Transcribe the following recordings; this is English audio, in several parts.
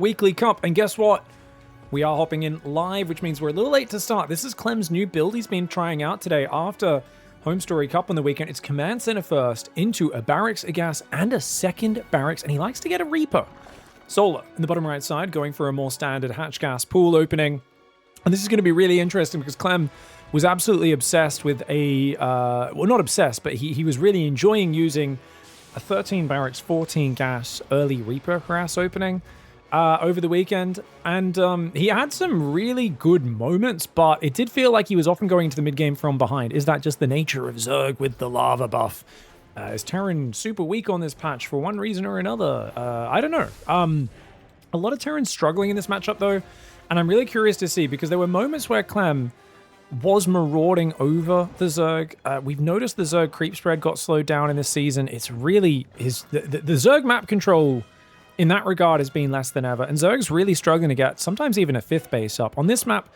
Weekly Cup, and guess what? We are hopping in live, which means we're a little late to start. This is Clem's new build he's been trying out today after Home Story Cup on the weekend. It's Command Center first, into a Barracks, a Gas, and a second Barracks, and he likes to get a Reaper. Solar in the bottom right side, going for a more standard Hatch Gas pool opening. And this is going to be really interesting because Clem was absolutely obsessed with a, well, not obsessed, but he was really enjoying using a 13 Barracks, 14 Gas early Reaper harass opening over the weekend. And he had some really good moments, but it did feel like he was often going into the mid-game from behind. Is that just the nature of Zerg with the lava buff? Is Terran super weak on this patch for one reason or another? I don't know. A lot of Terran struggling in this matchup, though, and I'm really curious to see, because there were moments where Clem was marauding over the Zerg. We've noticed the Zerg creep spread got slowed down in this season. It's really the Zerg map control in that regard has been less than ever, and Zerg's really struggling to get sometimes even a 5th base up. On this map,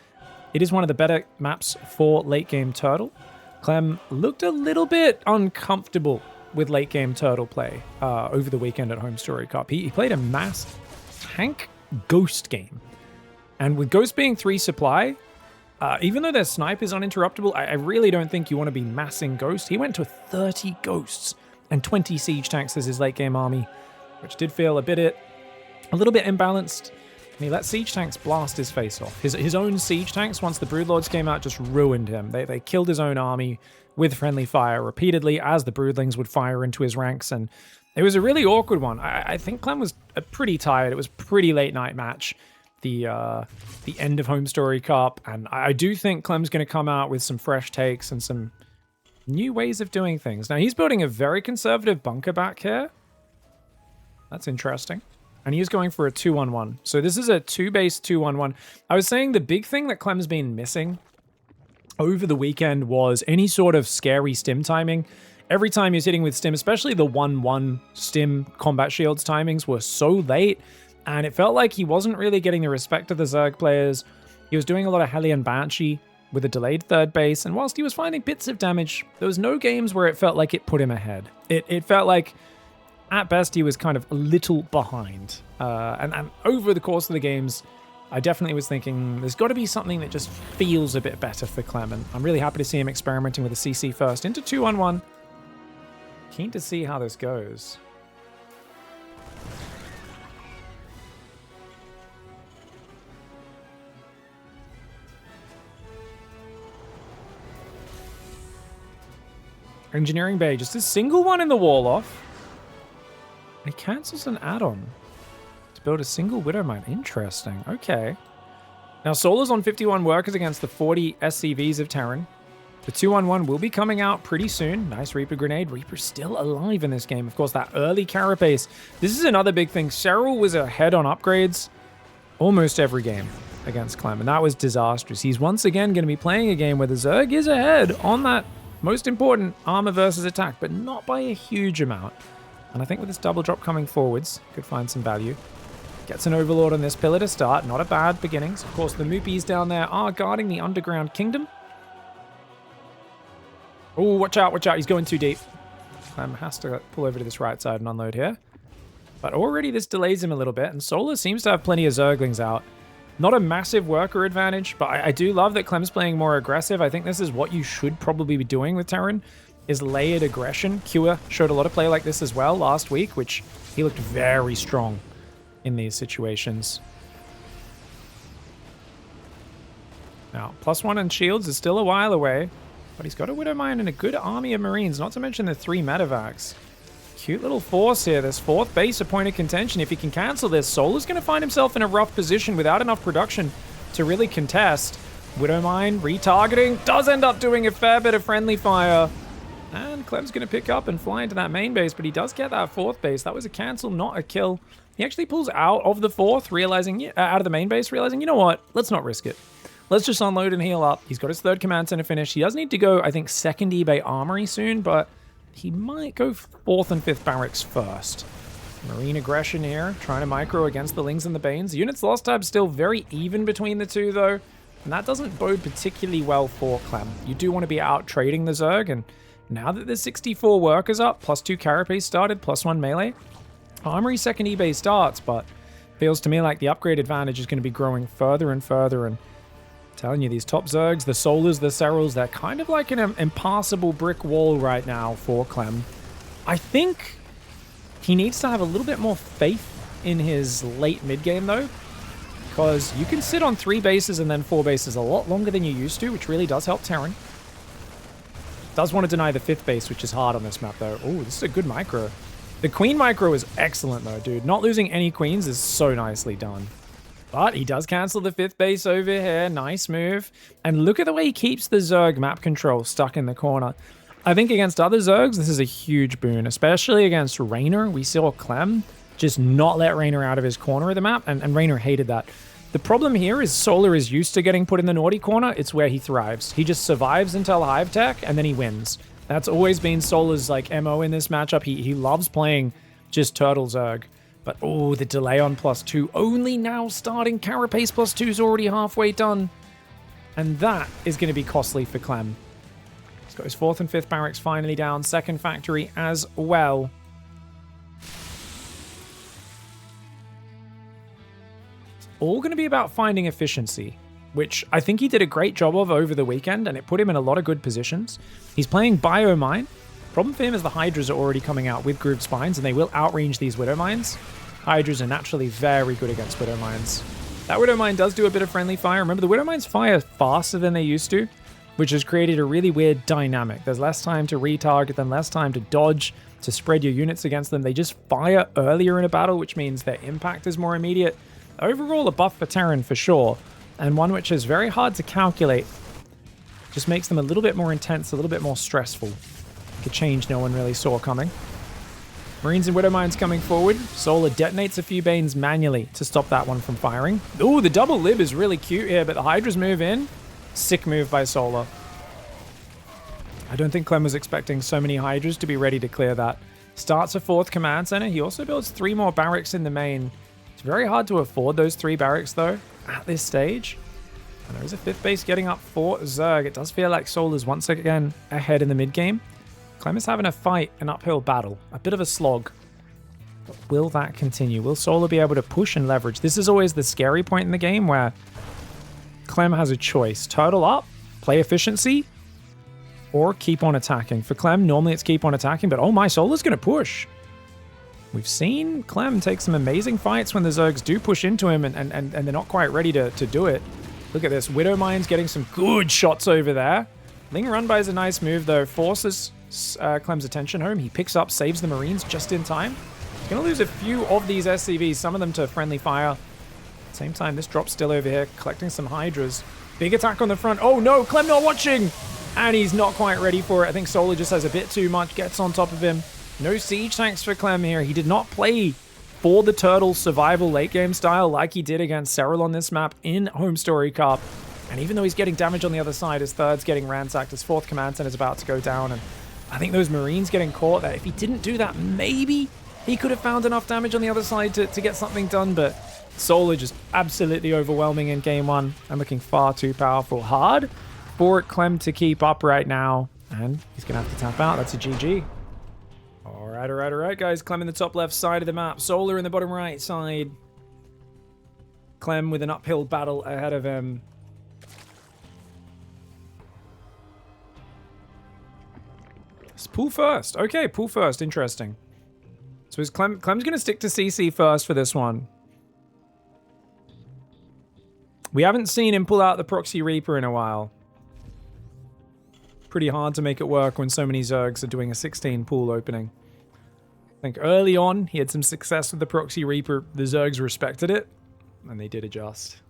it is one of the better maps for late game Turtle. Clem looked a little bit uncomfortable with late game Turtle play over the weekend at Home Story Cup. He played a mass tank Ghost game, and with Ghost being 3 supply, even though their snipe is uninterruptible, I really don't think you want to be massing Ghost. He went to 30 Ghosts and 20 Siege Tanks as his late game army, which did feel a little bit imbalanced. And he let Siege Tanks blast his face off. His own Siege Tanks, once the Broodlords came out, just ruined him. They killed his own army with friendly fire repeatedly as the Broodlings would fire into his ranks, and it was a really awkward one. I think Clem was pretty tired. It was a pretty late night match, the end of Home Story Cup, and I do think Clem's going to come out with some fresh takes and some new ways of doing things. Now, he's building a very conservative bunker back here. That's interesting. And he's going for a 2-1-1. So this is a 2-base 2-1-1. I was saying the big thing that Clem's been missing over the weekend was any sort of scary stim timing. Every time he was hitting with stim, especially the 1-1 stim combat shields timings were so late, and it felt like he wasn't really getting the respect of the Zerg players. He was doing a lot of Hellion Banshee with a delayed 3rd base, and whilst he was finding bits of damage, there was no games where it felt like it put him ahead. It felt like, at best, he was kind of a little behind. And over the course of the games, I definitely was thinking there's got to be something that just feels a bit better for Clem, and I'm really happy to see him experimenting with a CC first into 2-1-1. Keen to see how this goes. Engineering Bay, just a single one in the wall off. And he cancels an add-on to build a single Widowmine. Interesting. Okay. Now, Solar's on 51 workers against the 40 SCVs of Terran. The 2-1-1 will be coming out pretty soon. Nice Reaper grenade. Reaper's still alive in this game. Of course, that early carapace. This is another big thing. Cheryl was ahead on upgrades almost every game against Clem, and that was disastrous. He's once again going to be playing a game where the Zerg is ahead on that most important armor versus attack, but not by a huge amount. And I think with this double drop coming forwards, could find some value. Gets an Overlord on this pillar to start. Not a bad beginnings. Of course, the Moopies down there are guarding the Underground Kingdom. Oh, watch out, watch out. He's going too deep. Clem has to pull over to this right side and unload here. But already this delays him a little bit, and Solar seems to have plenty of Zerglings out. Not a massive worker advantage, but I do love that Clem's playing more aggressive. I think this is what you should probably be doing with Terran, is layered aggression. Kua showed a lot of play like this as well last week, which he looked very strong in these situations. Now, +1 on shields is still a while away, but he's got a Widowmine and a good army of Marines, not to mention the 3 medevacs. Cute little force here. This 4th base a point of contention. If he can cancel this, Solar's going to find himself in a rough position without enough production to really contest. Widowmine retargeting does end up doing a fair bit of friendly fire. And Clem's going to pick up and fly into that main base, but he does get that 4th base. That was a cancel, not a kill. He actually pulls out of the 4th, realizing, out of the main base, realizing, you know what, let's not risk it. Let's just unload and heal up. He's got his 3rd command center finish. He does need to go, I think, 2nd eBay Armory soon, but he might go 4th and 5th barracks first. Marine aggression here, trying to micro against the Lings and the Banes. Units lost tab still very even between the two, though, and that doesn't bode particularly well for Clem. You do want to be out trading the Zerg, and now that there's 64 workers up, +2 carapace started, +1 melee, Armory 2nd eBay starts, but Feels to me like the upgrade advantage is going to be growing further and further. And I'm telling you, these top Zergs, the Solars, the Serals, they're kind of like an impassable brick wall right now for Clem. I think he needs to have a little bit more faith in his late mid-game, though, because you can sit on 3 bases and then 4 bases a lot longer than you used to, which really does help Terran. Does want to deny the 5th base, which is hard on this map, though. Oh, this is a good micro. The queen micro is excellent, though, dude. Not losing any queens is so nicely done. But he does cancel the 5th base over here. Nice move. And look at the way he keeps the Zerg map control stuck in the corner. I think against other Zergs, this is a huge boon, especially against Raynor. We saw Clem just not let Raynor out of his corner of the map, and Raynor hated that. The problem here is Solar is used to getting put in the naughty corner. It's where he thrives. He just survives until Hive Tech, and then he wins. That's always been Solar's like MO in this matchup. He loves playing just Turtle Zerg. But oh, the delay on +2. Only now starting. Carapace +2 is already halfway done. And that is going to be costly for Clem. He's got his 4th and 5th barracks finally down. 2nd factory as well. It's all going to be about finding efficiency, which I think he did a great job of over the weekend, and it put him in a lot of good positions. He's playing Biomine. Problem for him is the Hydras are already coming out with Groove Spines, and they will outrange these Widow Mines. Hydras are naturally very good against Widow Mines. That Widow Mine does do a bit of friendly fire. Remember, the Widow Mines fire faster than they used to, which has created a really weird dynamic. There's less time to retarget them, less time to dodge, to spread your units against them. They just fire earlier in a battle, which means their impact is more immediate. Overall, a buff for Terran for sure, and one which is very hard to calculate. Just makes them a little bit more intense, a little bit more stressful. A change no one really saw coming. Marines and Widow Mines coming forward. Solar detonates a few Banes manually to stop that one from firing. Ooh, the double lib is really cute here, but the Hydras move in. Sick move by Solar. I don't think Clem was expecting so many Hydras to be ready to clear that. Starts a 4th command center. He also builds 3 more barracks in the main. It's very hard to afford those 3 barracks, though, at this stage. And there is a 5th base getting up for Zerg. It does feel like Solar's once again ahead in the mid-game. Clem is having a fight, an uphill battle, a bit of a slog. But will that continue? Will Solar be able to push and leverage? This is always the scary point in the game where Clem has a choice. Turtle up, play efficiency, or keep on attacking. For Clem, normally it's keep on attacking, but oh my, Solar's going to push. We've seen Clem take some amazing fights when the Zergs do push into him and they're not quite ready to do it. Look at this. Widow Mine's getting some good shots over there. Ling Run By is a nice move, though. Forces Clem's attention home. He picks up, saves the Marines just in time. He's going to lose a few of these SCVs, some of them to friendly fire. At the same time, this drop's still over here, collecting some Hydras. Big attack on the front. Oh no, Clem not watching! And he's not quite ready for it. I think Solar just has a bit too much, gets on top of him. No siege tanks for Clem here. He did not play for the Turtle survival late game style like he did against Serral on this map in Home Story Cup. And even though he's getting damage on the other side, his 3rd's getting ransacked, his 4th command center is about to go down, and I think those Marines getting caught there. If he didn't do that, maybe he could have found enough damage on the other side to get something done, but Solar just absolutely overwhelming in game 1 and looking far too powerful. Hard for Clem to keep up right now, and he's going to have to tap out. That's a GG. All right, guys. Clem in the top left side of the map. Solar in the bottom right side. Clem with an uphill battle ahead of him. Pool first. Okay, pool first. Interesting. So is Clem's going to stick to CC first for this one. We haven't seen him pull out the Proxy Reaper in a while. Pretty hard to make it work when so many Zergs are doing a 16 pool opening. I think early on, he had some success with the Proxy Reaper. The Zergs respected it, and they did adjust.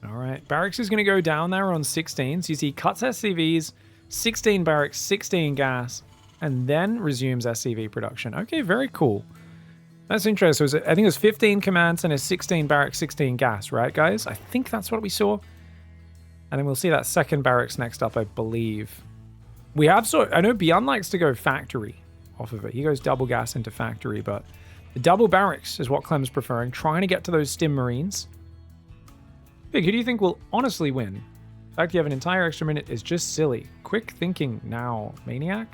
All right, Barracks is going to go down there on 16. So you see cuts SCVs, 16 Barracks, 16 gas, and then resumes SCV production. Okay, very cool. That's interesting. So I think it was 15 commands and a 16 Barracks, 16 gas, right, guys? I think that's what we saw. And then we'll see that 2nd Barracks next up, I believe. We have I know Beyond likes to go factory off of it. He goes double gas into factory, but the double Barracks is what Clem's preferring, trying to get to those Stim Marines. Pig, who do you think will honestly win? The fact you have an entire extra minute is just silly. Quick thinking now, Maniac.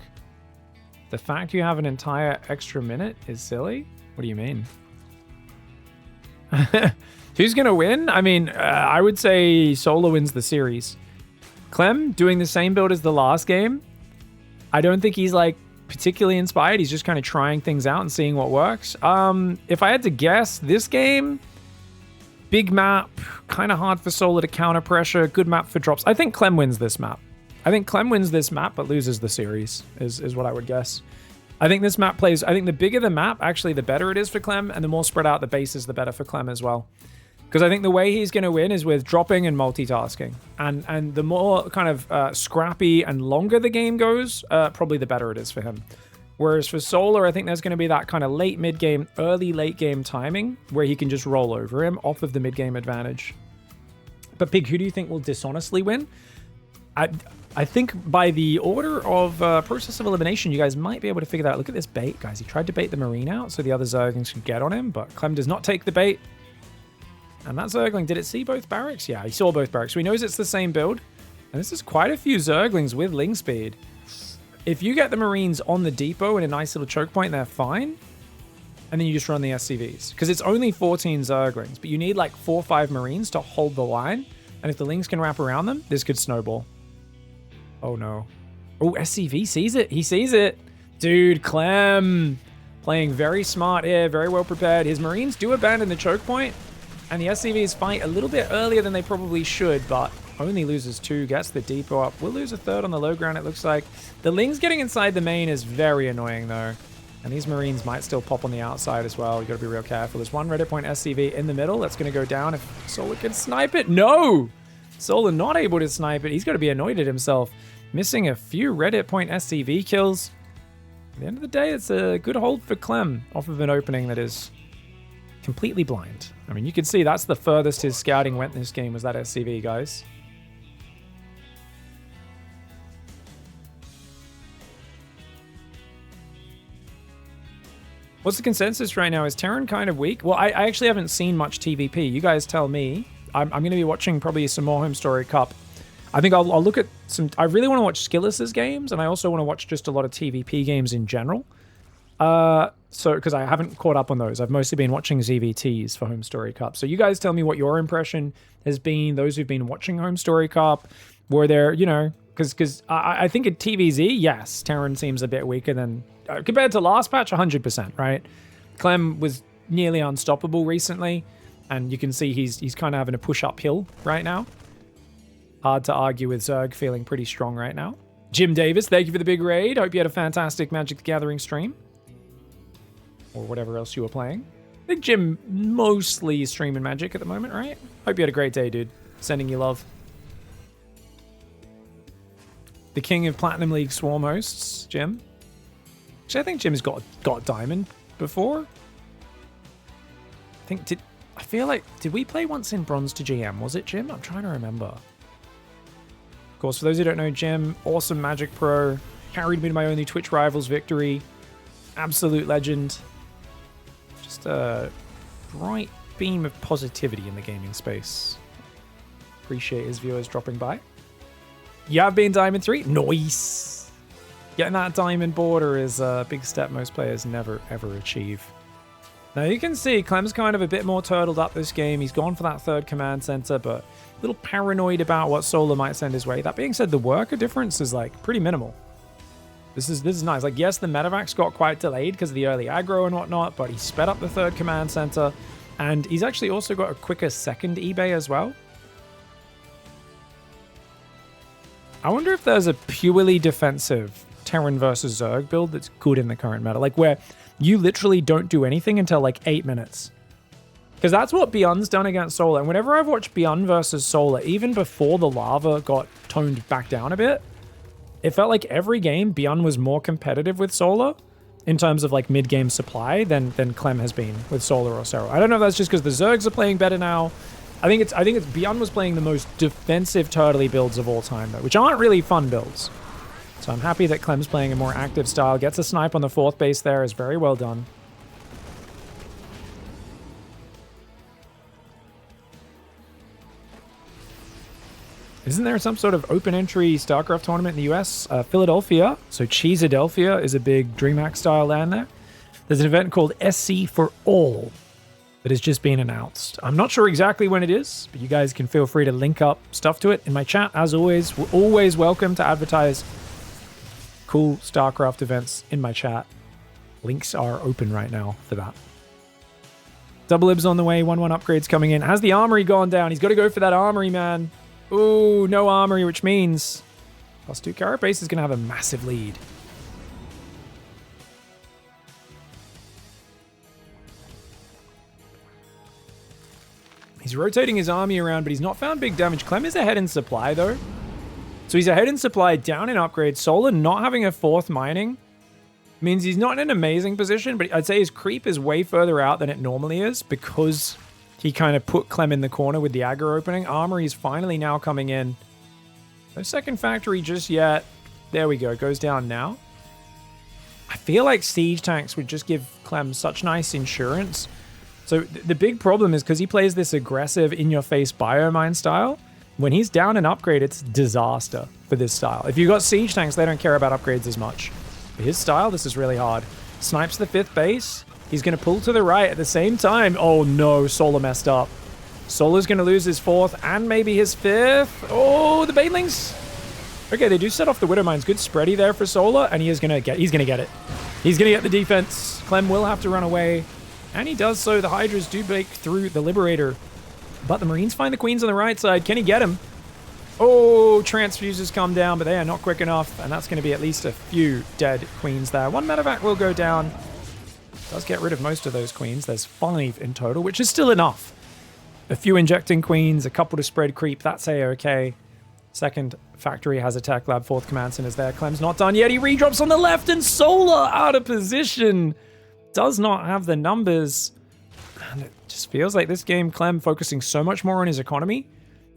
The fact you have an entire extra minute is silly? What do you mean? Who's going to win? I mean, I would say Solar wins the series. Clem doing the same build as the last game. I don't think he's like particularly inspired. He's just kind of trying things out and seeing what works. If I had to guess, this game, big map, kind of hard for Solar to counter pressure, good map for drops. I think Clem wins this map. I think Clem wins this map, but loses the series, is what I would guess. I think this map plays, I think the bigger the map, actually, the better it is for Clem, and the more spread out the base is, the better for Clem as well. Because I think the way he's going to win is with dropping and multitasking. And the more kind of scrappy and longer the game goes, probably the better it is for him. Whereas for Solar, I think there's going to be that kind of late mid-game, early late-game timing where he can just roll over him off of the mid-game advantage. But Pig, who do you think will dishonestly win? I think by the order of process of elimination, you guys might be able to figure that out. Look at this bait, guys. He tried to bait the Marine out so the other Zerglings could get on him, but Clem does not take the bait. And that Zergling, did it see both barracks? Yeah, he saw both barracks. So he knows it's the same build. And this is quite a few Zerglings with Ling Speed. If you get the Marines on the depot in a nice little choke point, they're fine. And then you just run the SCVs. Because it's only 14 Zerglings, but you need like 4 or 5 Marines to hold the line. And if the Lings can wrap around them, this could snowball. Oh no. Oh, SCV sees it. He sees it. Dude, Clem playing very smart here, very well prepared. His Marines do abandon the choke point. And the SCVs fight a little bit earlier than they probably should, but only loses 2, gets the depot up. We'll lose a 3rd on the low ground, it looks like. The Lings getting inside the main is very annoying, though. And these Marines might still pop on the outside as well. You got to be real careful. There's one Reddit point SCV in the middle. That's going to go down if Solar can snipe it. No! Solar not able to snipe it. He's got to be annoyed at himself. Missing a few Reddit point SCV kills. At the end of the day, it's a good hold for Clem off of an opening that is completely blind. I mean, you can see that's the furthest his scouting went in this game, was that SCV, guys. What's the consensus right now? Is Terran kind of weak? Well, I actually haven't seen much TVP. You guys tell me. I'm going to be watching probably some more Home Story Cup. I think I'll look at some... I really want to watch Skillis's games, and I also want to watch just a lot of TVP games in general. Because I haven't caught up on those. I've mostly been watching ZvTs for Home Story Cup. So you guys tell me what your impression has been, those who've been watching Home Story Cup. Were there, you know... Because I think at TVZ, yes, Terran seems a bit weaker than... compared to last patch, 100%, right? Clem was nearly unstoppable recently, and you can see he's kind of having a push uphill right now. Hard to argue with Zerg feeling pretty strong right now. Jim Davis, thank you for the big raid. Hope you had a fantastic Magic the Gathering stream. Or whatever else you were playing. I think Jim mostly is streaming Magic at the moment, right? Hope you had a great day, dude. Sending you love. The king of Platinum League Swarm hosts, Jim. Actually, I think Jim's got Diamond before. I feel like, did we play once in Bronze to GM? Was it Jim? I'm trying to remember. Of course, for those who don't know, Jim, awesome Magic Pro, carried me to my only Twitch Rivals victory. Absolute legend. Just a bright beam of positivity in the gaming space. Appreciate his viewers dropping by. You have been Diamond 3? Nice! Getting that Diamond border is a big step most players never, ever achieve. Now you can see Clem's kind of a bit more turtled up this game. He's gone for that 3rd command center, but a little paranoid about what Solar might send his way. That being said, the worker difference is like pretty minimal. This is nice. Like, yes, the medevacs got quite delayed because of the early aggro and whatnot, but he sped up the 3rd command center, and he's actually also got a quicker 2nd eBay as well. I wonder if there's a purely defensive Terran versus Zerg build that's good in the current meta, like where you literally don't do anything until like 8 minutes. Because that's what Beyond's done against Solar. And whenever I've watched Beyond versus Solar, even before the lava got toned back down a bit, it felt like every game Beyond was more competitive with Solar in terms of like mid-game supply than Clem has been with Solar or Cero. I don't know if that's just because the Zergs are playing better now. I think it's Beyond was playing the most defensive turtley builds of all time though, which aren't really fun builds. So I'm happy that Clem's playing a more active style. Gets a snipe on the 4th base there, is very well done. Isn't there some sort of open entry StarCraft tournament in the US? Philadelphia. So Cheesadelphia is a big DreamHack style land there. There's an event called SC for All that has just been announced. I'm not sure exactly when it is, but you guys can feel free to link up stuff to it in my chat. As always, we're always welcome to advertise cool StarCraft events in my chat. Links are open right now for that. Double Ibs on the way, 1-1 upgrades coming in. Has the armory gone down? He's got to go for that armory, man. Ooh, no armory, which means +2 Carapace is going to have a massive lead. He's rotating his army around, but he's not found big damage. Clem is ahead in supply, though. So he's ahead in supply, down in upgrades. Solar not having a 4th mining means he's not in an amazing position, but I'd say his creep is way further out than it normally is because he kind of put Clem in the corner with the aggro opening. Armory is finally now coming in. No second factory just yet. There we go. Goes down now. I feel like siege tanks would just give Clem such nice insurance. So the big problem is because he plays this aggressive in-your-face biomine style, when he's down an upgrade, it's disaster for this style. If you've got siege tanks, they don't care about upgrades as much. For his style, this is really hard. Snipes the 5th base. He's going to pull to the right at the same time. Oh no, Solar messed up. Solar's going to lose his 4th and maybe his 5th. Oh, the Banelings. Okay, they do set off the Widow Mines. Good spready there for Solar, and he's going to get it. He's going to get the defense. Clem will have to run away. And he does so. The Hydras do break through the Liberator. But the Marines find the Queens on the right side. Can he get him? Oh, transfuses come down, but they are not quick enough. And that's going to be at least a few dead Queens there. 1 medevac will go down. Does get rid of most of those Queens. There's 5 in total, which is still enough. A few injecting Queens, a couple to spread creep. That's A-okay. Second factory has a tech lab. 4th command center is there. Clem's not done yet. He redrops on the left, and Solar out of position. Does not have the numbers. And it just feels like this game, Clem focusing so much more on his economy.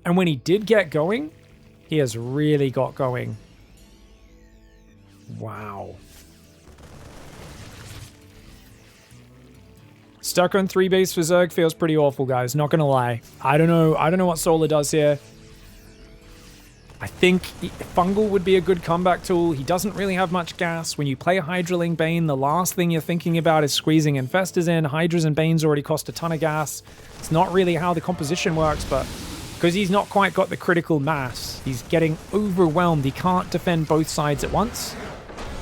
And when he did get going, he has really got going. Wow. Stuck on 3 base for Zerg feels pretty awful, guys. Not gonna lie. I don't know what Solar does here. I think Fungal would be a good comeback tool. He doesn't really have much gas. When you play Hydraling Bane, the last thing you're thinking about is squeezing Infestors in. Hydras and Banes already cost a ton of gas. It's not really how the composition works, but because he's not quite got the critical mass, he's getting overwhelmed. He can't defend both sides at once.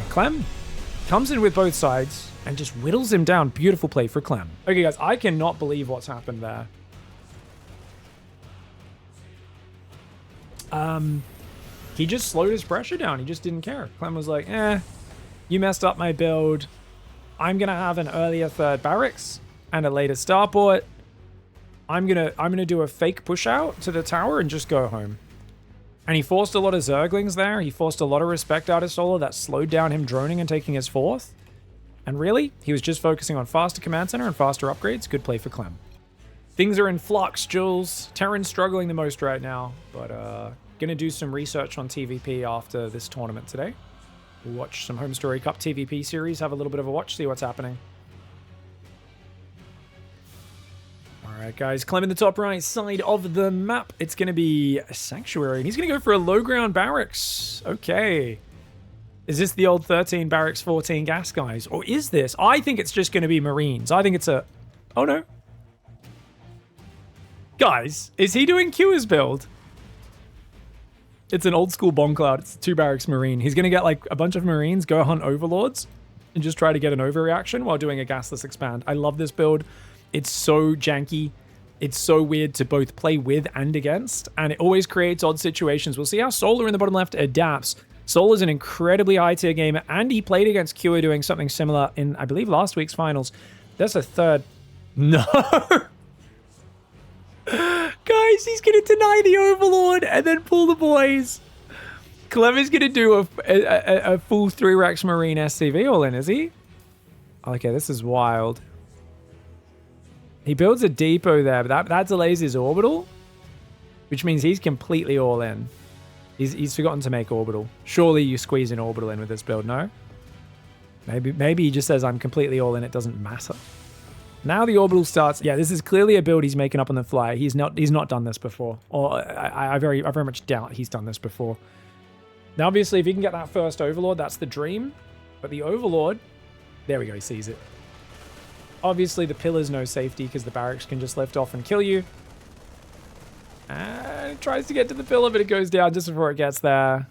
Clem comes in with both sides and just whittles him down. Beautiful play for Clem. Okay, guys, I cannot believe what's happened there. He just slowed his pressure down. He just didn't care. Clem was like, you messed up my build. I'm gonna have an earlier 3rd barracks and a later starport. I'm gonna do a fake push out to the tower and just go home. And he forced a lot of Zerglings there. He forced a lot of respect out of Solar that slowed down him droning and taking his 4th. And really, he was just focusing on faster command center and faster upgrades. Good play for Clem. Things are in flux, Jules. Terran's struggling the most right now, but gonna do some research on TVP after this tournament today. We'll watch some Home Story Cup TVP series, have a little bit of a watch, see what's happening. Alright guys, Clem in the top right side of the map. It's gonna be a Sanctuary, and he's gonna go for a low ground barracks. Okay. Is this the old 13 barracks, 14 gas guys? Or is this? I think it's just gonna be Marines. I think it's a... Oh no. Guys, is he doing Q's build? It's an old school bomb cloud. It's a 2 barracks Marine. He's going to get like a bunch of Marines, go hunt Overlords, and just try to get an overreaction while doing a gasless expand. I love this build. It's so janky. It's so weird to both play with and against, and it always creates odd situations. We'll see how Solar in the bottom left adapts. Solar's an incredibly high tier gamer, and he played against Q doing something similar in, I believe, last week's finals. That's a 3rd. No! Guys, he's going to deny the Overlord and then pull the boys. Clem is going to do a full 3 racks Marine SCV all in, is he? Okay, this is wild. He builds a depot there, but that delays his orbital, which means he's completely all in. He's forgotten to make orbital. Surely you squeeze an orbital in with this build, no? Maybe he just says, I'm completely all in, it doesn't matter. Now the orbital starts. Yeah, this is clearly a build he's making up on the fly. He's not done this before. Or I very much doubt he's done this before. Now, obviously, if he can get that first Overlord, that's the dream. But the Overlord, there we go, he sees it. Obviously, the pillar's no safety because the barracks can just lift off and kill you. And it tries to get to the pillar, but it goes down just before it gets there.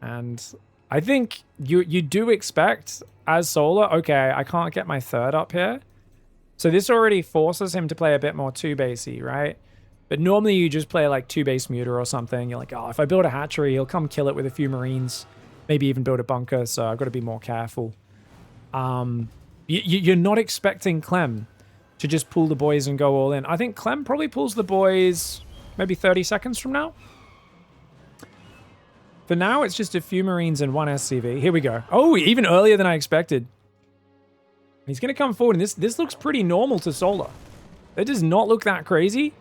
And I think you do expect, as Solar, okay, I can't get my third up here. So this already forces him to play a bit more 2-basey, right? But normally you just play like 2-base muter or something. You're like, oh, if I build a hatchery, he'll come kill it with a few Marines. Maybe even build a bunker, so I've got to be more careful. You're not expecting Clem to just pull the boys and go all in. I think Clem probably pulls the boys maybe 30 seconds from now. For now, it's just a few Marines and one SCV. Here we go. Oh, even earlier than I expected. He's going to come forward, and this looks pretty normal to Solar. It does not look that crazy.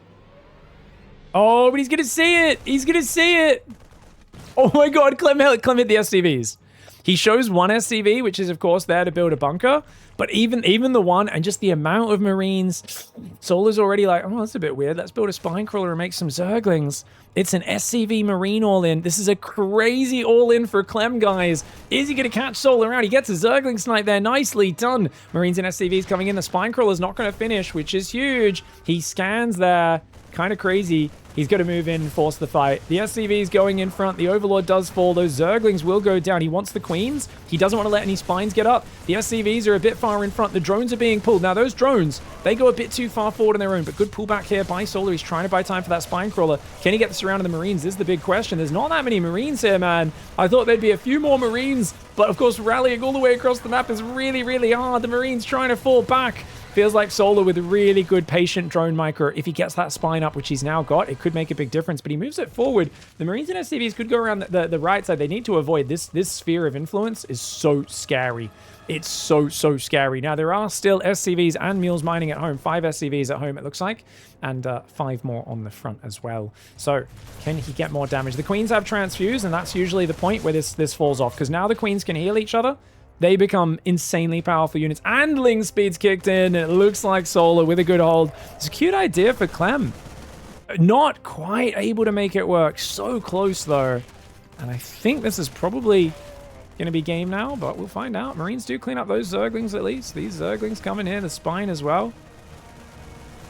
Oh, but he's going to see it. He's going to see it. Oh my god, Clem hit the SCVs. He shows one SCV, which is, of course, there to build a bunker. But even the one and just the amount of Marines, Solar's already like, oh, that's a bit weird. Let's build a spine crawler and make some Zerglings. It's an SCV Marine all-in. This is a crazy all-in for Clem, guys. Is he going to catch Solar out? He gets a Zergling snipe there. Nicely done. Marines and SCVs coming in. The spine crawler's not going to finish, which is huge. He scans there. Kind of crazy. He's got to move in and force the fight. The SCV's going in front. The Overlord does fall. Those Zerglings will go down. He wants the Queens. He doesn't want to let any spines get up. The SCVs are a bit far in front. The drones are being pulled. Now, those drones, they go a bit too far forward on their own, but good pullback here by Solar. He's trying to buy time for that spine crawler. Can he get the surround of the Marines? This is the big question. There's not that many Marines here, man. I thought there'd be a few more Marines, but of course, rallying all the way across the map is really, really hard. The Marines trying to fall back. Feels like Solar with a really good patient drone micro. If he gets that spine up, which he's now got, it could make a big difference, but he moves it forward. The Marines and SCVs could go around the right side. They need to avoid this sphere of influence is so scary. It's so scary. Now, there are still SCVs and mules mining at home. 5 SCVs at home, it looks like, and 5 more on the front as well. So, can he get more damage? The Queens have transfuse, and that's usually the point where this falls off, because now the Queens can heal each other. They become insanely powerful units. And Ling speed's kicked in. It looks like Solar with a good hold. It's a cute idea for Clem. Not quite able to make it work. So close, though. And I think this is probably going to be game now, but we'll find out. Marines do clean up those Zerglings at least. These Zerglings come in here. The spine as well.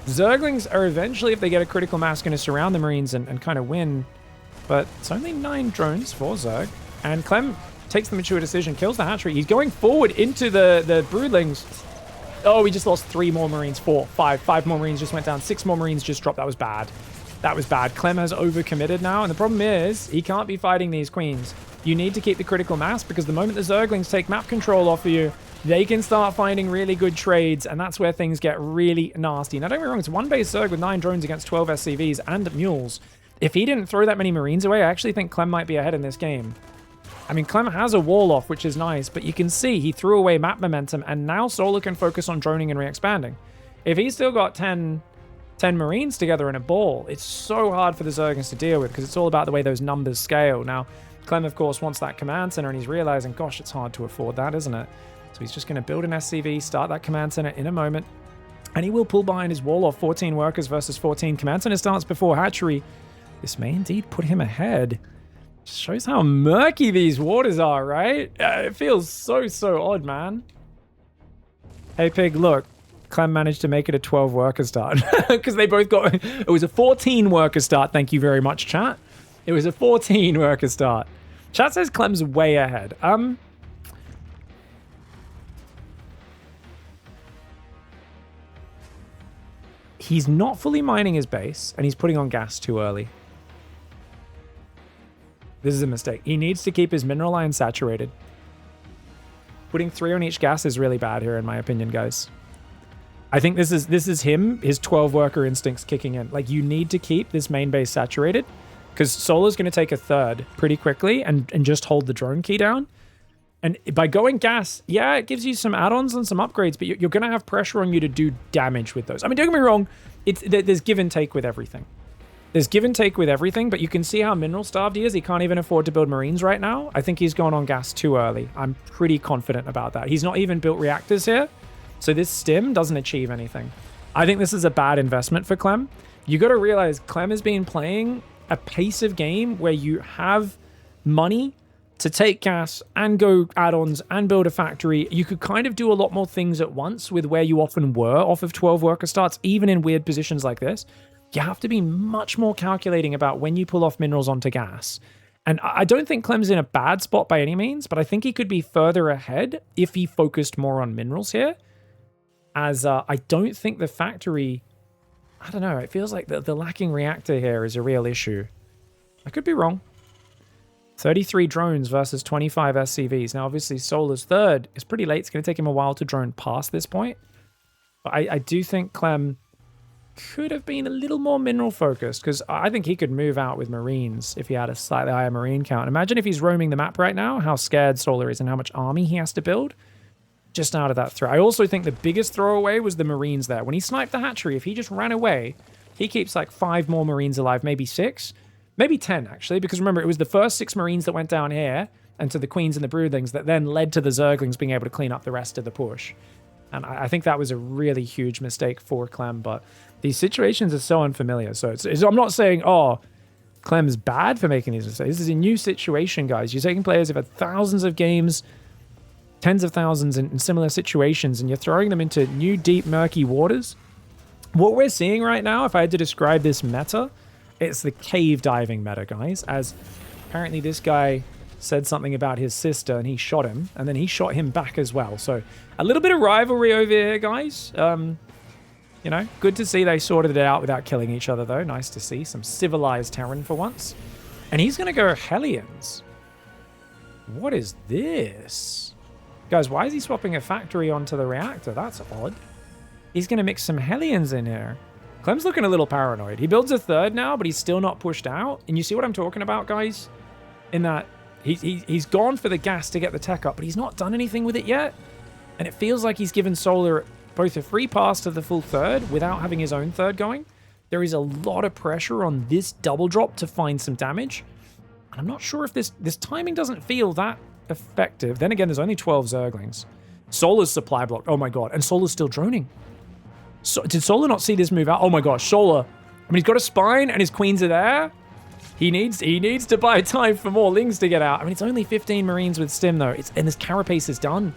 Zerglings are eventually, if they get a critical mass, going to surround the Marines and kind of win. But it's only 9 drones for Zerg. And Clem takes the mature decision, kills the hatchery. He's going forward into the broodlings. Oh, we just lost 3 more Marines. 4, 5. 5 more Marines just went down. 6 more Marines just dropped. That was bad. That was bad. Clem has overcommitted now, and the problem is he can't be fighting these Queens. You need to keep the critical mass, because the moment the Zerglings take map control off of you, they can start finding really good trades, and that's where things get really nasty. Now, don't get me wrong, it's one base Zerg with 9 drones against 12 SCVs and mules. If he didn't throw that many Marines away, I actually think Clem might be ahead in this game. I mean, Clem has a wall off, which is nice, but you can see he threw away map momentum, and now Solar can focus on droning and re-expanding. If he's still got 10 Marines together in a ball, it's so hard for the Zerglings to deal with, because it's all about the way those numbers scale. Now, Clem, of course, wants that command center, and he's realizing, gosh, it's hard to afford that, isn't it? So he's just going to build an SCV, start that command center in a moment, and he will pull behind his wall off. 14 workers versus 14. Command center starts before hatchery. This may indeed put him ahead. Shows how murky these waters are, right? It feels so odd, man. Hey, Pig, look. Clem managed to make it a 12 worker start. Because they both got... It was a 14 worker start. Thank you very much, chat. It was a 14 worker start. Chat says Clem's way ahead. He's not fully mining his base, and he's putting on gas too early. This is a mistake. He needs to keep his mineral iron saturated. Putting 3 on each gas is really bad here, in my opinion, guys. I think this is him, his 12 worker instincts kicking in. Like, you need to keep this main base saturated, because Solar's going to take a third pretty quickly and just hold the drone key down. And by going gas, yeah, it gives you some add-ons and some upgrades, but you're going to have pressure on you to do damage with those. I mean, don't get me wrong, there's give and take with everything. There's give and take with everything, but you can see how mineral starved he is. He can't even afford to build Marines right now. I think he's gone on gas too early. I'm pretty confident about that. He's not even built reactors here. So this stim doesn't achieve anything. I think this is a bad investment for Clem. You got to realize Clem has been playing a pace of game where you have money to take gas and go add-ons and build a factory. You could kind of do a lot more things at once with where you often were off of 12 worker starts, even in weird positions like this. You have to be much more calculating about when you pull off minerals onto gas. And I don't think Clem's in a bad spot by any means, but I think he could be further ahead if he focused more on minerals here. As I don't think the factory... I don't know, it feels like the lacking reactor here is a real issue. I could be wrong. 33 drones versus 25 SCVs. Now, obviously, Solar's third is pretty late. It's going to take him a while to drone past this point. But I do think Clem could have been a little more mineral focused, because I think he could move out with Marines if he had a slightly higher Marine count. Imagine if he's roaming the map right now, how scared Solar is and how much army he has to build just out of that throw. I also think the biggest throwaway was the Marines there. When he sniped the hatchery, if he just ran away, he keeps like 5 more Marines alive, maybe 6. Maybe 10, actually, because remember, it was the first 6 Marines that went down here and to the Queens and the Broodlings that then led to the Zerglings being able to clean up the rest of the push. And I think that was a really huge mistake for Clem, but these situations are so unfamiliar. So I'm not saying, oh, Clem's bad for making these mistakes. This is a new situation, guys. You're taking players who've had thousands of games, tens of thousands in similar situations, and you're throwing them into new, deep, murky waters. What we're seeing right now, if I had to describe this meta, it's the cave diving meta, guys, as apparently this guy said something about his sister and he shot him, and then he shot him back as well. So a little bit of rivalry over here, guys. You know, good to see they sorted it out without killing each other, though. Nice to see some civilized Terran for once. And he's going to go Hellions. What is this? Guys, why is he swapping a factory onto the reactor? That's odd. He's going to mix some Hellions in here. Clem's looking a little paranoid. He builds a third now, but he's still not pushed out. And you see what I'm talking about, guys? In that he's gone for the gas to get the tech up, but he's not done anything with it yet. And it feels like he's given Solar both a free pass to the full third without having his own third going. There is a lot of pressure on this double drop to find some damage. And I'm not sure if this timing doesn't feel that effective. Then again, there's only 12 Zerglings. Solar's supply block. Oh my god. And Solar's still droning. So, did Solar not see this move out? Oh my gosh, Solar. I mean, he's got a spine and his queens are there. He needs to buy time for more lings to get out. I mean, it's only 15 Marines with Stim, though. And this Carapace is done.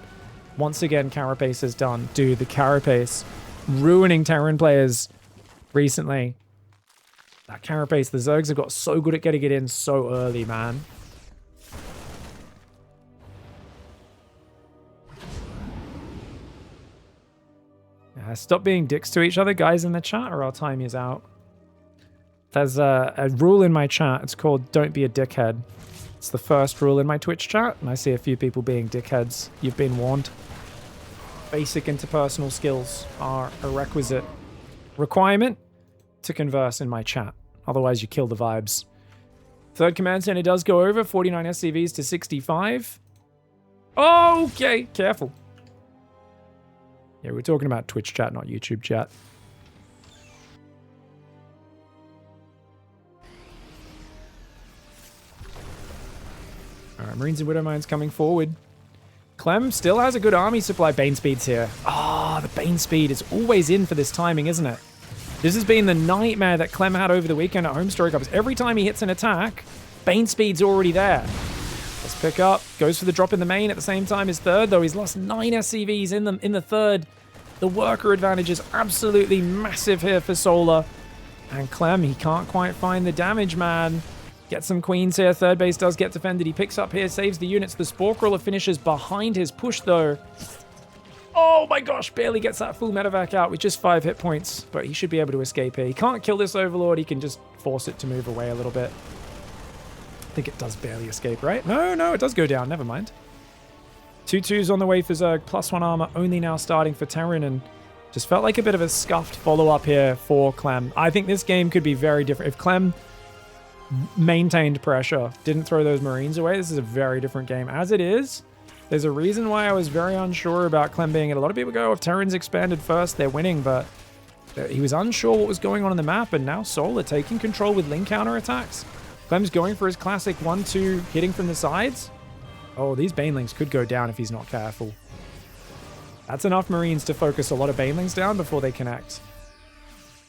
Once again, Carapace is done. Dude, the Carapace ruining Terran players recently. That Carapace, the Zergs have got so good at getting it in so early, man. Stop being dicks to each other, guys, in the chat, or I'll time yous out. There's a rule in my chat. It's called don't be a dickhead. It's the first rule in my Twitch chat, and I see a few people being dickheads. You've been warned. Basic interpersonal skills are a requisite requirement to converse in my chat. Otherwise, you kill the vibes. Third command center does go over. 49 SCVs to 65. Okay, careful. Yeah, we're talking about Twitch chat, not YouTube chat. Alright, Marines and Widowmines coming forward. Clem still has a good army supply. Bane speed's here. Ah, the Bane speed is always in for this timing, isn't it? This has been the nightmare that Clem had over the weekend at Home Story Cups. Every time he hits an attack, Bane speed's already there. Let's pick up. Goes for the drop in the main at the same time as third, though he's lost 9 SCVs in the third. The worker advantage is absolutely massive here for Solar. And Clem, he can't quite find the damage, man. Get some queens here. Third base does get defended. He picks up here, saves the units. The Spore Crawler finishes behind his push, though. Oh my gosh, barely gets that full medevac out with just 5 hit points. But he should be able to escape here. He can't kill this Overlord. He can just force it to move away a little bit. I think it does barely escape, right? No, it does go down. Never mind. 2-2s on the way for Zerg. +1 armor only now starting for Terran. And just felt like a bit of a scuffed follow-up here for Clem. I think this game could be very different. If Clem maintained pressure, didn't throw those Marines away, this is a very different game. As it is, there's a reason why I was very unsure about Clem being it. A lot of people go, if Terran's expanded first, they're winning, but he was unsure what was going on the map, and now Solar taking control with Ling counterattacks. Clem's going for his classic 1-2 hitting from the sides. Oh, these Banelings could go down if he's not careful. That's enough Marines to focus a lot of Banelings down before they connect.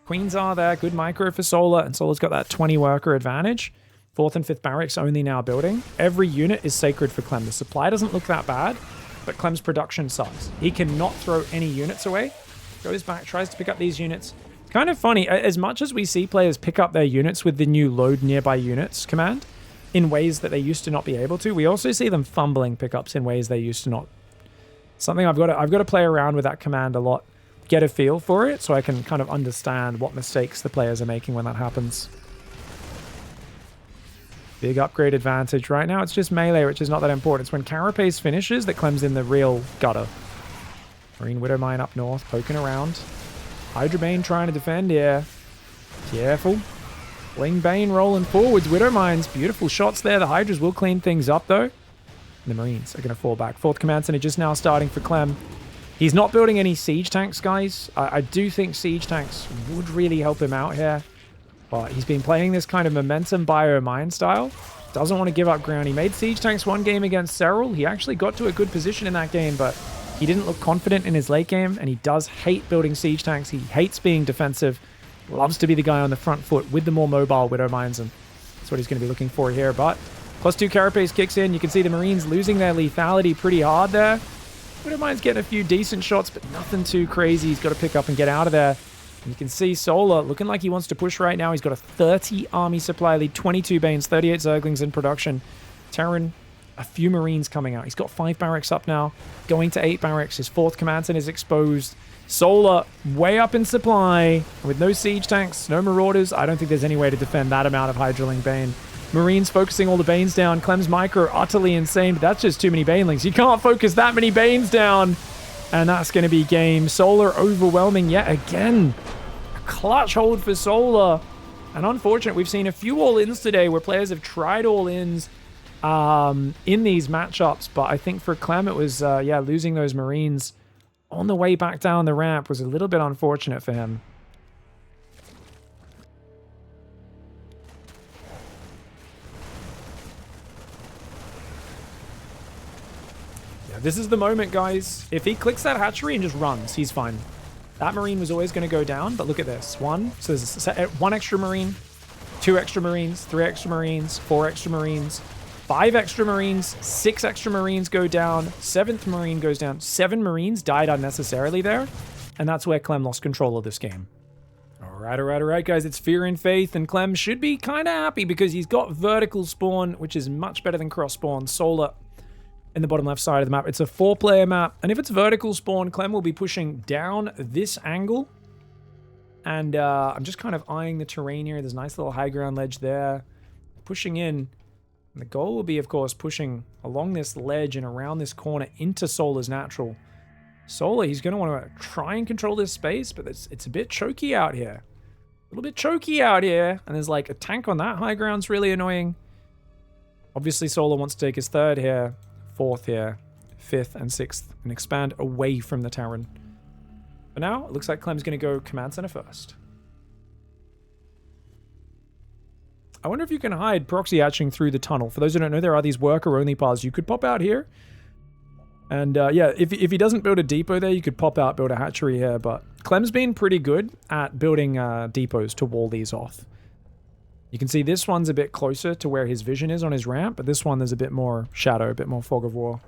Queens are there. Good micro for Solar, and Solar's got that 20 worker advantage. 4th and 5th barracks only now building. Every unit is sacred for Clem. The supply doesn't look that bad, but Clem's production sucks. He cannot throw any units away. Goes back, tries to pick up these units. It's kind of funny. As much as we see players pick up their units with the new load nearby units command in ways that they used to not be able to, we also see them fumbling pickups in ways they used to not. Something I've got to play around with that command a lot, get a feel for it, so I can kind of understand what mistakes the players are making when that happens. Big upgrade advantage. Right now it's just melee, which is not that important. It's when Carapace finishes that Clem's in the real gutter. Marine Widowmine up north, poking around. Hydra Bane trying to defend here. Careful. Bling Bane rolling forwards. Widowmines, beautiful shots there. The Hydras will clean things up though. The Marines are going to fall back. 4th Command Center just now starting for Clem. He's not building any siege tanks, guys. I do think siege tanks would really help him out here. But he's been playing this kind of momentum bio-mine style. Doesn't want to give up ground. He made siege tanks one game against Serral. He actually got to a good position in that game, but he didn't look confident in his late game, and he does hate building siege tanks. He hates being defensive. Loves to be the guy on the front foot with the more mobile Widowmines, and that's what he's going to be looking for here. But +2 Carapace kicks in. You can see the Marines losing their lethality pretty hard there. Widowmine's getting a few decent shots, but nothing too crazy. He's got to pick up and get out of there. And you can see Solar looking like he wants to push right now. He's got a 30 army supply lead, 22 Banes, 38 Zerglings in production. Terran, a few Marines coming out. He's got 5 barracks up now, going to 8 barracks. His 4th command center is exposed. Solar way up in supply with no siege tanks, no marauders. I don't think there's any way to defend that amount of Hydraling Bane. Marines focusing all the Banes down. Clem's micro utterly insane, but that's just too many Banelings. You can't focus that many Banes down. And that's going to be game. Solar overwhelming yet again. A clutch hold for Solar. And unfortunate, we've seen a few all-ins today where players have tried all-ins in these matchups. But I think for Clem, it was, losing those Marines on the way back down the ramp was a little bit unfortunate for him. This is the moment, guys. If he clicks that hatchery and just runs, he's fine. That Marine was always going to go down, but look at this. 1, so there's 1 extra Marine, 2 extra Marines, 3 extra Marines, 4 extra Marines, 5 extra Marines, 6 extra Marines go down, 7th Marine goes down. 7 Marines died unnecessarily there, and that's where Clem lost control of this game. All right, guys. It's Fear and Faith, and Clem should be kind of happy because he's got vertical spawn, which is much better than cross spawn. Solar in the bottom left side of the map. It's a 4-player map, and if it's vertical spawn, Clem will be pushing down this angle. And I'm just kind of eyeing the terrain here. There's a nice little high ground ledge there. Pushing in. And the goal will be, of course, pushing along this ledge and around this corner into Solar's natural. Solar, he's going to want to try and control this space, but it's a bit choky out here. A little bit choky out here. And there's like a tank on that high ground's really annoying. Obviously, Solar wants to take his 3rd here. 4th here, 5th and 6th, and expand away from the Terran. But now, it looks like Clem's going to go command center first. I wonder if you can hide proxy hatching through the tunnel. For those who don't know, there are these worker-only paths. You could pop out here. And if he doesn't build a depot there, you could pop out, build a hatchery here. But Clem's been pretty good at building depots to wall these off. You can see this one's a bit closer to where his vision is on his ramp, but this one there's a bit more shadow, a bit more fog of war.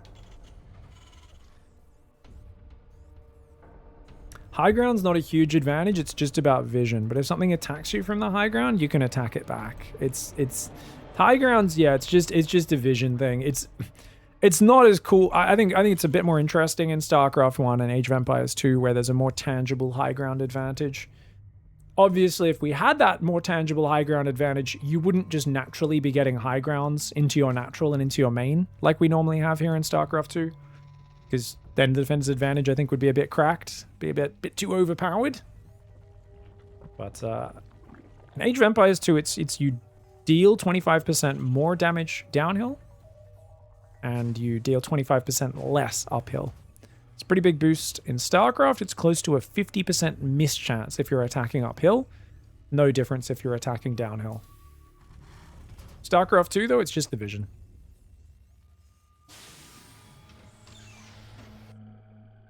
High ground's not a huge advantage, it's just about vision, but if something attacks you from the high ground, you can attack it back. It's high grounds, yeah, it's just a vision thing. It's not as cool. I think it's a bit more interesting in StarCraft 1 and Age of Empires 2 where there's a more tangible high ground advantage. Obviously, if we had that more tangible high ground advantage, you wouldn't just naturally be getting high grounds into your natural and into your main like we normally have here in StarCraft 2. Because then the defense advantage, I think, would be a bit cracked, be a bit too overpowered. But in Age of Empires 2, it's you deal 25% more damage downhill, and you deal 25% less uphill. It's a pretty big boost. In StarCraft, it's close to a 50% miss chance if you're attacking uphill. No difference if you're attacking downhill. StarCraft 2, though, it's just the vision.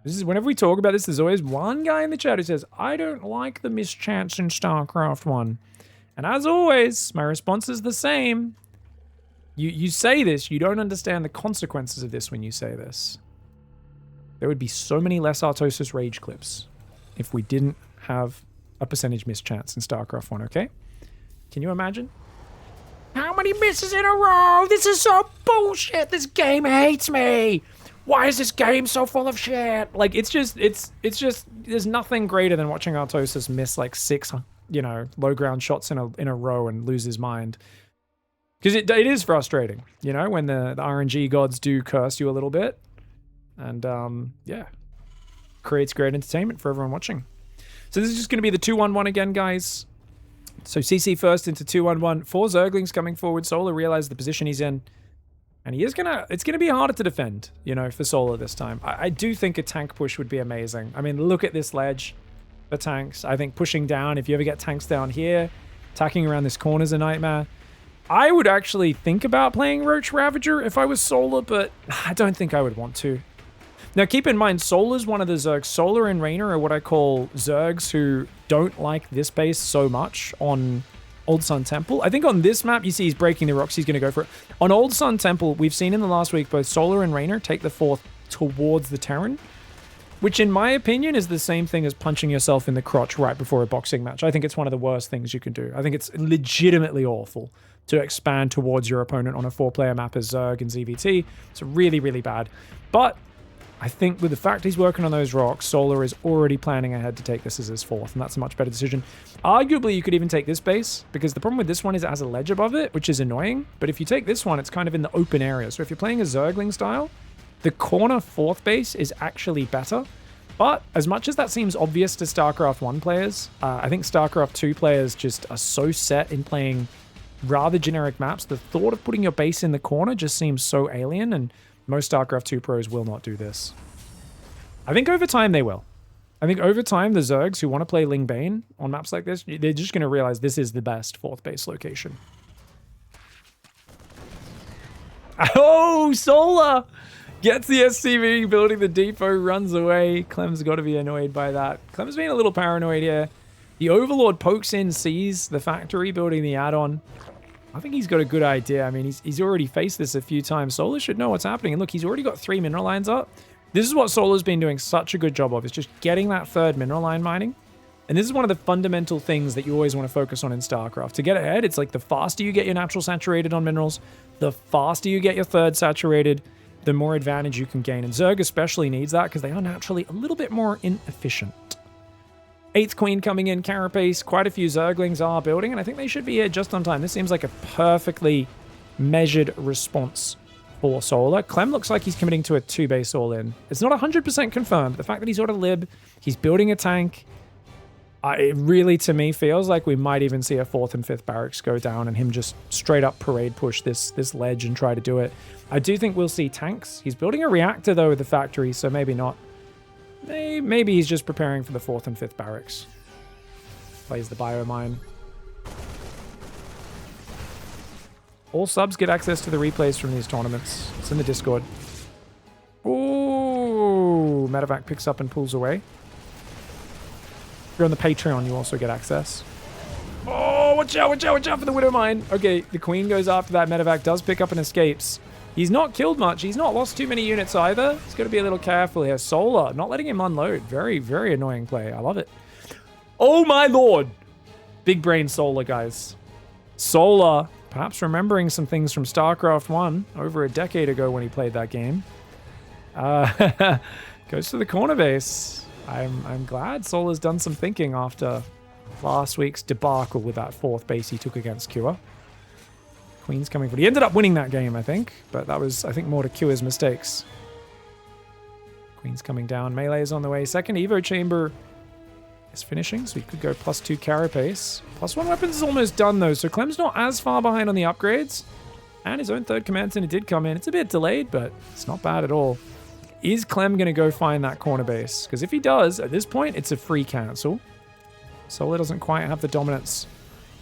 This is whenever we talk about this, there's always one guy in the chat who says, I don't like the mischance in StarCraft 1. And as always, my response is the same. You say this, you don't understand the consequences of this when you say this. There would be so many less Artosis Rage clips if we didn't have a percentage mischance in StarCraft 1, okay? Can you imagine? How many misses in a row? This is so bullshit. This game hates me. Why is this game so full of shit? Like, it's just, there's nothing greater than watching Artosis miss like 6, low ground shots in a row and lose his mind. Because it is frustrating, when the RNG gods do curse you a little bit. And, yeah, creates great entertainment for everyone watching. So this is just going to be the 2-1-1 again, guys. So CC first into 2-1-1. 4 Zerglings coming forward. Solar realized the position he's in. And it's gonna be harder to defend, for Solar this time. I do think a tank push would be amazing. I mean, look at this ledge for tanks. I think pushing down, if you ever get tanks down here, attacking around this corner is a nightmare. I would actually think about playing Roach Ravager if I was Solar, but I don't think I would want to. Now, keep in mind, Solar's one of the Zergs. Solar and Raynor are what I call Zergs who don't like this base so much on Old Sun Temple. I think on this map, you see he's breaking the rocks. He's going to go for it. On Old Sun Temple, we've seen in the last week both Solar and Raynor take the 4th towards the Terran, which in my opinion is the same thing as punching yourself in the crotch right before a boxing match. I think it's one of the worst things you can do. I think it's legitimately awful to expand towards your opponent on a 4-player map as Zerg and ZvT. It's really, really bad. But I think with the fact he's working on those rocks, Solar is already planning ahead to take this as his 4th, and that's a much better decision. Arguably, you could even take this base, because the problem with this one is it has a ledge above it, which is annoying. But if you take this one, it's kind of in the open area. So if you're playing a Zergling style, the corner 4th base is actually better. But as much as that seems obvious to StarCraft 1 players, I think StarCraft 2 players just are so set in playing rather generic maps. The thought of putting your base in the corner just seems so alien, and most StarCraft 2 pros will not do this. I think over time they will. I think over time the Zergs who want to play Ling Bane on maps like this, they're just going to realize this is the best 4th base location. Oh, Solar gets the SCV, building the depot, runs away. Clem's got to be annoyed by that. Clem's being a little paranoid here. The Overlord pokes in, sees the factory building the add-on. I think he's got a good idea. I mean, he's already faced this a few times. Solar should know what's happening. And look, he's already got 3 mineral lines up. This is what Solar's been doing such a good job of, is just getting that 3rd mineral line mining. And this is one of the fundamental things that you always want to focus on in StarCraft. To get ahead, it's like the faster you get your natural saturated on minerals, the faster you get your 3rd saturated, the more advantage you can gain. And Zerg especially needs that because they are naturally a little bit more inefficient. 8th Queen coming in, Carapace. Quite a few Zerglings are building, and I think they should be here just on time. This seems like a perfectly measured response for Solar. Clem looks like he's committing to a 2-base all-in. It's not 100% confirmed. The fact that he's got a lib, he's building a tank, it really, to me, feels like we might even see a 4th and 5th barracks go down and him just straight up parade push this ledge and try to do it. I do think we'll see tanks. He's building a reactor, though, with the factory, so maybe not. Maybe he's just preparing for the 4th and 5th barracks. Plays the biomine. All subs get access to the replays from these tournaments. It's in the Discord. Ooh, Medevac picks up and pulls away. If you're on the Patreon, you also get access. Oh, watch out for the Widow Mine. Okay, the Queen goes after that. Medevac does pick up and escapes. He's not killed much. He's not lost too many units either. He's got to be a little careful here. Solar, not letting him unload. Very, very annoying play. I love it. Oh my lord. Big brain Solar, guys. Solar, perhaps remembering some things from StarCraft 1 over a decade ago when he played that game. Goes to the corner base. I'm glad Solar's done some thinking after last week's debacle with that 4th base he took against Cure. Queen's coming for it. He ended up winning that game, I think, but that was, I think, more to Cure's mistakes. Queen's coming down. Melee is on the way. 2nd Evo Chamber is finishing, so he could go +2 carapace. +1 weapons is almost done, though, so Clem's not as far behind on the upgrades. And his own 3rd command center did come in. It's a bit delayed, but it's not bad at all. Is Clem going to go find that corner base? Because if he does, at this point, it's a free cancel. Solar doesn't quite have the dominance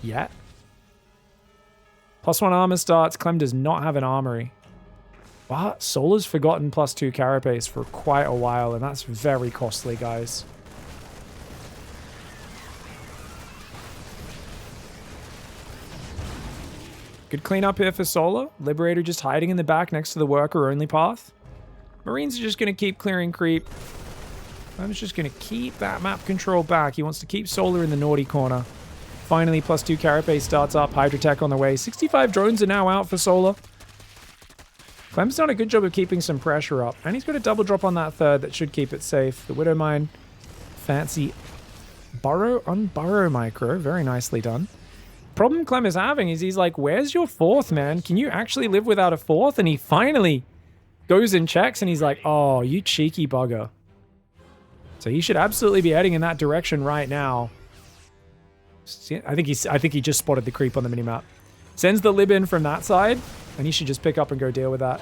yet. +1 armor starts. Clem does not have an armory. But Solar's forgotten +2 carapace for quite a while, and that's very costly, guys. Good cleanup here for Solar. Liberator just hiding in the back next to the worker-only path. Marines are just going to keep clearing creep. I'm just going to keep that map control back. He wants to keep Solar in the naughty corner. Finally, +2 carapace starts up. Hydrotech on the way. 65 drones are now out for Solar. Clem's done a good job of keeping some pressure up. And he's got a double drop on that third that should keep it safe. The Widow Mine. Fancy unburrow micro. Very nicely done. Problem Clem is having is he's like, where's your fourth, man? Can you actually live without a fourth? And he finally goes and checks and he's like, oh, you cheeky bugger. So he should absolutely be heading in that direction right now. I think he just spotted the creep on the minimap. Sends the lib in from that side, and he should just pick up and go deal with that.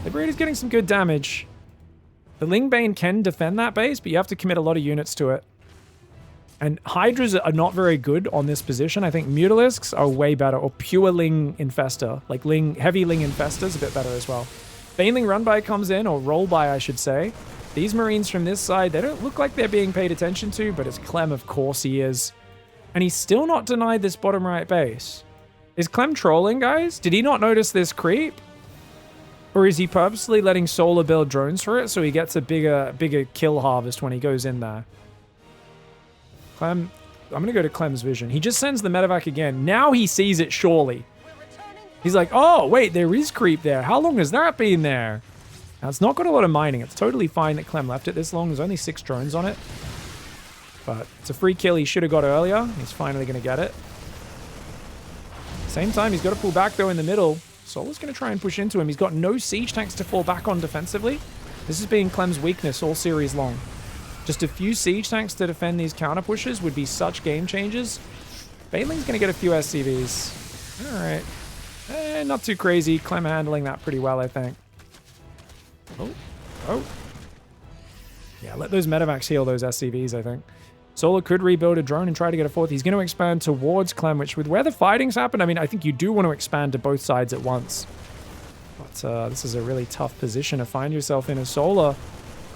Liberator's getting some good damage. The Lingbane can defend that base, but you have to commit a lot of units to it. And Hydras are not very good on this position. I think Mutalisks are way better, or pure Ling Infester. Like heavy Ling Infestors a bit better as well. Baneling Run By comes in, or Roll By, I should say. These Marines from this side, they don't look like they're being paid attention to, but it's Clem, of course he is. And he's still not denied this bottom right base. Is Clem trolling, guys? Did he not notice this creep? Or is he purposely letting Solar build drones for it so he gets a bigger kill harvest when he goes in there? Clem, I'm going to go to Clem's vision. He just sends the medevac again. Now he sees it, surely. He's like, oh, wait, there is creep there. How long has that been there? Now, it's not got a lot of mining. It's totally fine that Clem left it this long. There's only 6 drones on it. But it's a free kill he should have got earlier. He's finally going to get it. Same time, he's got to pull back, though, in the middle. Solar's going to try and push into him. He's got no siege tanks to fall back on defensively. This has been Clem's weakness all series long. Just a few siege tanks to defend these counter pushes would be such game changers. Baneling's going to get a few SCVs. All right. Not too crazy. Clem handling that pretty well, I think. Oh. Yeah, let those medevacs heal those SCVs, I think. Solar could rebuild a drone and try to get a fourth. He's going to expand towards Clem, which with where the fighting's happened, I mean, I think you do want to expand to both sides at once. But this is a really tough position to find yourself in. A Solar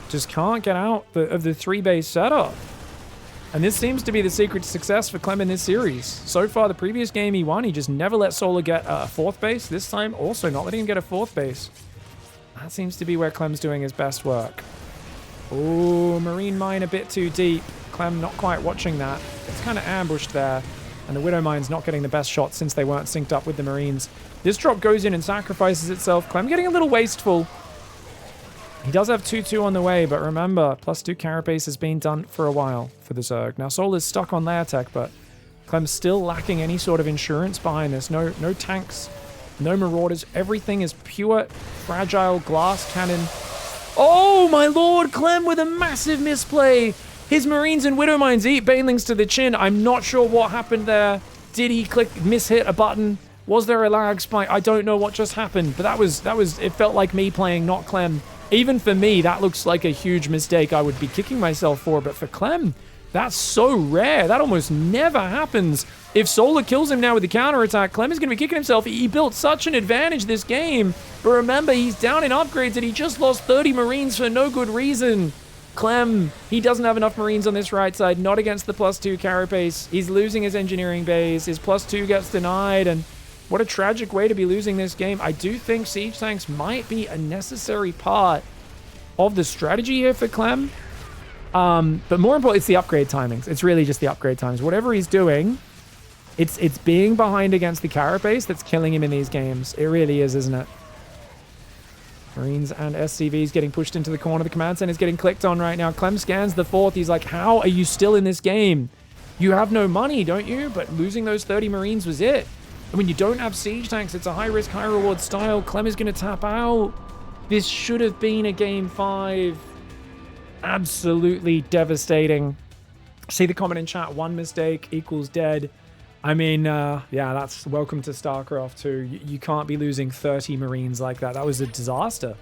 just can't get out of the 3-base setup. And this seems to be the secret to success for Clem in this series. So far, the previous game he won, he just never let Solar get a 4th base. This time, also not letting him get a 4th base. That seems to be where Clem's doing his best work. Oh, Marine Mine a bit too deep. Clem not quite watching that. It's kind of ambushed there. And the Widow Mine's not getting the best shot since they weren't synced up with the Marines. This drop goes in and sacrifices itself. Clem getting a little wasteful. He does have 2-2 on the way, but remember, +2 carapace has been done for a while for the Zerg. Now, Solar's stuck on layer tech, but Clem's still lacking any sort of insurance behind this. No tanks, no marauders. Everything is pure, fragile glass cannon. Oh, my lord, Clem with a massive misplay. His Marines and Widow Mines eat Banelings to the chin. I'm not sure what happened there. Did he mishit a button? Was there a lag spike? I don't know what just happened, but that was, it felt like me playing, not Clem. Even for me, that looks like a huge mistake I would be kicking myself for, but for Clem, that's so rare. That almost never happens. If Solar kills him now with the counterattack, Clem is going to be kicking himself. He built such an advantage this game, but remember, he's down in upgrades and he just lost 30 Marines for no good reason. Clem, he doesn't have enough Marines on this right side, not against the +2 carapace. He's losing his engineering base. His +2 gets denied, and what a tragic way to be losing this game. I do think siege tanks might be a necessary part of the strategy here for Clem. But more importantly, it's the upgrade timings. It's really just the upgrade times. Whatever he's doing, it's being behind against the carapace that's killing him in these games. It really is, isn't it? Marines and SCVs getting pushed into the corner. The command center is getting clicked on right now. Clem scans the 4th. He's like, how are you still in this game? You have no money, don't you? But losing those 30 Marines was it. And when you don't have siege tanks, it's a high-risk, high-reward style. Clem is going to tap out. This should have been a game 5. Absolutely devastating. See the comment in chat, 1 mistake equals dead. I mean, yeah, that's welcome to StarCraft 2. You can't be losing 30 Marines like that. That was a disaster.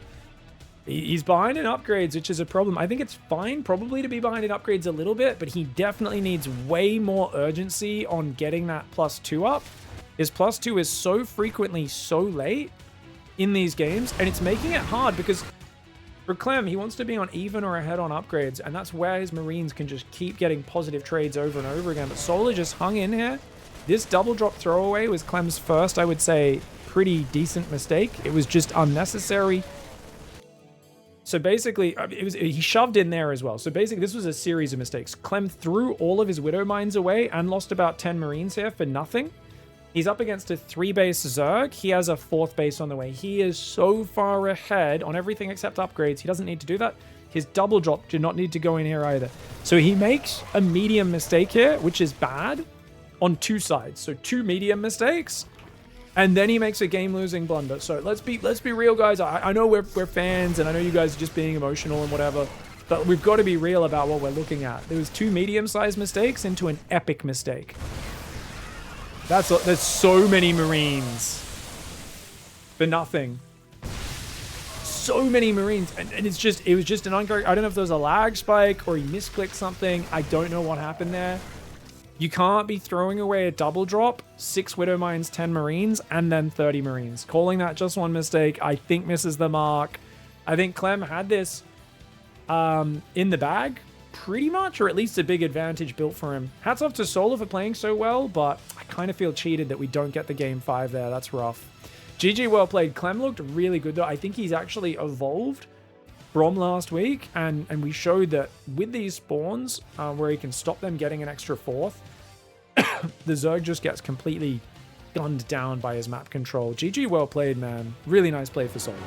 He's behind in upgrades, which is a problem. I think it's fine probably to be behind in upgrades a little bit, but he definitely needs way more urgency on getting that +2 up. His +2 is so frequently so late in these games, and it's making it hard because for Clem, he wants to be on even or ahead on upgrades, and that's where his Marines can just keep getting positive trades over and over again. But Solar just hung in here. This double drop throwaway was Clem's first, I would say, pretty decent mistake. It was just unnecessary. So basically, he shoved in there as well. So basically, this was a series of mistakes. Clem threw all of his Widow Mines away and lost about 10 Marines here for nothing. He's up against a 3-base Zerg. He has a 4th base on the way. He is so far ahead on everything except upgrades. He doesn't need to do that. His double drop did not need to go in here either. So he makes a medium mistake here, which is bad on 2 sides. So 2 medium mistakes. And then he makes a game-losing blunder. So let's be real, guys. I know we're fans, and I know you guys are just being emotional and whatever. But we've got to be real about what we're looking at. There was 2 medium-sized mistakes into an epic mistake. There's so many Marines for nothing. So many Marines, and it was just an uncorrect. I don't know if there was a lag spike or he misclicked something. I don't know what happened there. You can't be throwing away a double drop, 6 Widow Mines, 10 Marines, and then 30 Marines. Calling that just one mistake, I think misses the mark. I think Clem had this in the bag, pretty much, or at least a big advantage built for him. Hats off to Solar for playing so well, but I kind of feel cheated that we don't get the game 5 there. That's rough. GG, well played. Clem looked really good, though. I think he's actually evolved from last week, and we showed that with these spawns, where he can stop them getting an extra 4th, the Zerg just gets completely gunned down by his map control. GG, well played, man. Really nice play for Solar.